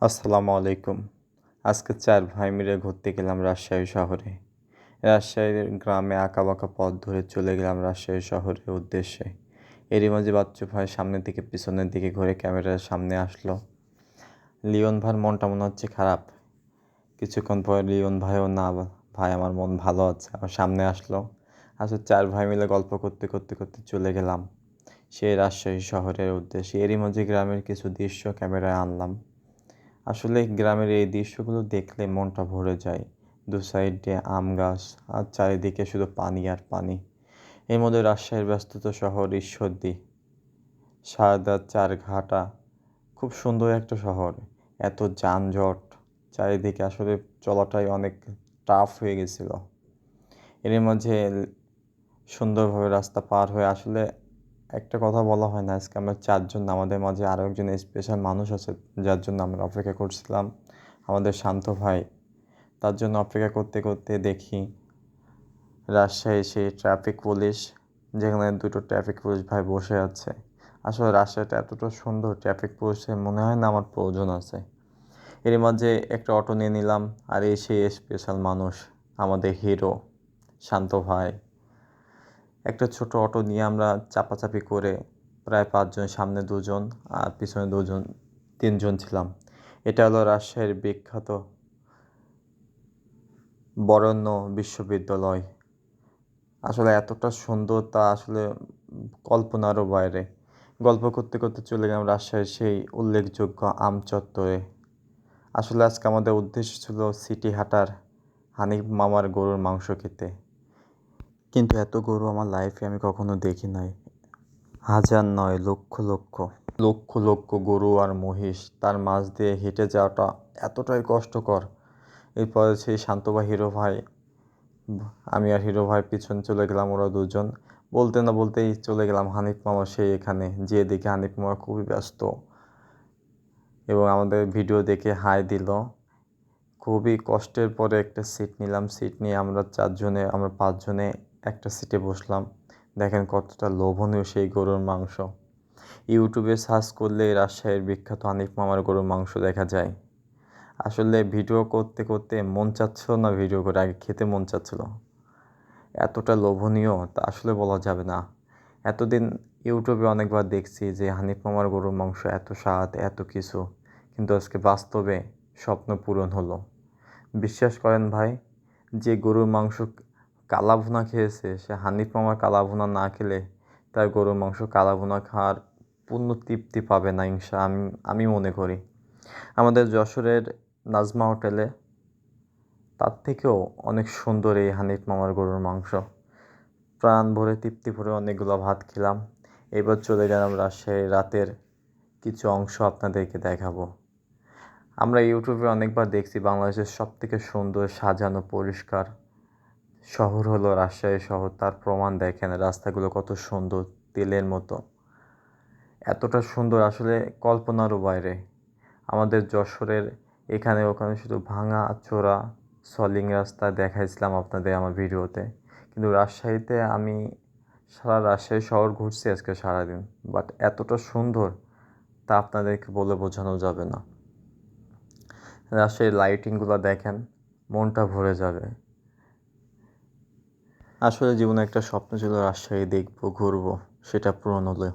আসসালামু আলাইকুম। আজকে ৪ ভাই মিলে ঘুরতে গেলাম রাজশাহী শহরে। রাজশাহীর গ্রামে আঁকাবাঁকা পথ ধরে চলে গেলাম রাজশাহী শহরের উদ্দেশ্যে। এরই মাঝে বাচ্চু ভাই সামনের দিকে পিছনের দিকে ঘুরে ক্যামেরার সামনে আসলো। লিওন ভাইয়ের মনটা মনে হচ্ছে খারাপ। কিছুক্ষণ পরে লিওন ভাইও না ভাই আমার মন ভালো আছে আমার সামনে আসলো। আসলে ৪ ভাই মিলে গল্প করতে চলে গেলাম সেই রাজশাহী শহরের উদ্দেশ্যে। এরই মাঝে গ্রামের কিছু দৃশ্য ক্যামেরায় আনলাম। আসলে গ্রামের এই দৃশ্যগুলো দেখলে মনটা ভরে যায়। দু সাইডে আম গাছ আর চারিদিকে শুধু পানি আর পানি। এর মধ্যে রাজশাহীর ব্যস্ততা শহর ঈশ্বরদী, সারদা, চারঘাটা, খুব সুন্দর একটা শহর। এত যানজট, চারিদিকে আসলে চলাটাই অনেক টাফ হয়ে গেছিল। এর মাঝে সুন্দরভাবে রাস্তা পার হয়ে আসলে একটা কথা বলা হয় না, আজকে আমরা ৪ জন, আমাদের মাঝে আরও একজন স্পেশাল মানুষ আছে যার জন্য আমরা অপেক্ষা করছিলাম, আমাদের শান্ত ভাই। তার জন্য অপেক্ষা করতে দেখি রাজশাহী সেই ট্রাফিক পুলিশ, যেখানে দুটো ট্রাফিক পুলিশ ভাই বসে আছে। আসলে রাজশাহীটা এতটা সুন্দর, ট্রাফিক পুলিশের মনে হয় না আমার প্রয়োজন আছে। এর মাঝে একটা অটো নিয়ে নিলাম, আর এই সেই স্পেশাল মানুষ, আমাদের হিরো শান্ত ভাই। একটা ছোট অটো নিয়ে আমরা চাপাচাপি করে প্রায় ৫ জন, সামনে ২ জন আর পিছনে ২ জন, ৩ জন ছিলাম। এটা হলো রাজশাহীর বিখ্যাত বরেণ্য বিশ্ববিদ্যালয়। আসলে এতটা সুন্দর তা আসলে কল্পনারও বাইরে। গল্প করতে চলে গেলাম রাজশাহীর সেই উল্লেখযোগ্য আম চত্বরে। আসলে আজকে আমাদের উদ্দেশ্য ছিল সিটি হাটার, হানিফ মামার গরুর মাংস খেতে। কিন্তু এত গরু আমার লাইফে আমি কখনো দেখি নাই। হাজার নয়, লক্ষ গরু আর মহিষ, তার মাঝ দিয়ে হেঁটে যাওয়াটা এতটাই কষ্টকর। এরপরে সেই শান্ত ভাই, হিরো ভাই, আমি আর হিরো ভাই পিছন চলে গেলাম, ওরা ২ জন। বলতে না বলতেই চলে গেলাম হানিফ মামা সেই এখানে। যেয়ে দেখি হানিফ মামা খুবই ব্যস্ত এবং আমাদের ভিডিও দেখে হাই দিল। খুবই কষ্টের পরে একটা সিট নিলাম। সিট নিয়ে আমরা ৫ জনে একটা সিটে বসলাম। দেখেন কতটা লোভনীয় সেই গরুর মাংস। ইউটিউবে সার্চ করলে রাজশাহীর বিখ্যাত হানিফ মামার গরুর মাংস দেখা যায়। আসলে ভিডিও করতে মন চাচ্ছিল না, ভিডিও করে আগে খেতে মন চাচ্ছিল। এতটা লোভনীয় তা আসলে বলা যাবে না। এতদিন ইউটিউবে অনেকবার দেখছি যে হানিফ মামার গরুর মাংস এত স্বাদ, এত কিছু, কিন্তু আজকে বাস্তবে স্বপ্ন পূরণ হলো। বিশ্বাস করেন ভাই, যে গরুর মাংস কালাভুনা খেয়েছে সে হানিফ মামার কালাভুনা না খেলে তার গরুর মাংস কালাভুনা খাওয়ার পূর্ণ তৃপ্তি পাবে না আমি মনে করি। আমাদের যশোরের নাজমা হোটেলে তার থেকেও অনেক সুন্দর এই হানিফ মামার গরুর মাংস। প্রাণ ভরে তৃপ্তি ভরে অনেকগুলো ভাত খেলাম। এবার চলে গেলাম রাজশাহীর রাতের কিছু অংশ আপনাদেরকে দেখাবো। আমরা ইউটিউবে অনেকবার দেখছি বাংলাদেশের সবথেকে সুন্দর, সাজানো, পরিষ্কার শহর হলো রাজশাহী শহর। তার প্রমাণ দেখেন, রাস্তাগুলো কত সুন্দর, তেলের মতো। এতটা সুন্দর আসলে কল্পনারও বাইরে। আমাদের যশোরের এখানে ওখানে শুধু ভাঙা চোরা সলিং রাস্তা দেখাইছিলাম আপনাদের আমার ভিডিওতে, কিন্তু রাজশাহীতে আমি সারা রাজশাহী শহর ঘুরছি আজকে সারাদিন, বাট এতটা সুন্দর তা আপনাদেরকে বলে বোঝানো যাবে না। রাজশাহীর লাইটিংগুলো দেখেন, মনটা ভরে যাবে। আসলে জীবনে একটা স্বপ্ন ছিল রাজশাহী দেখবো, ঘুরবো, সেটা পূরণ হলো।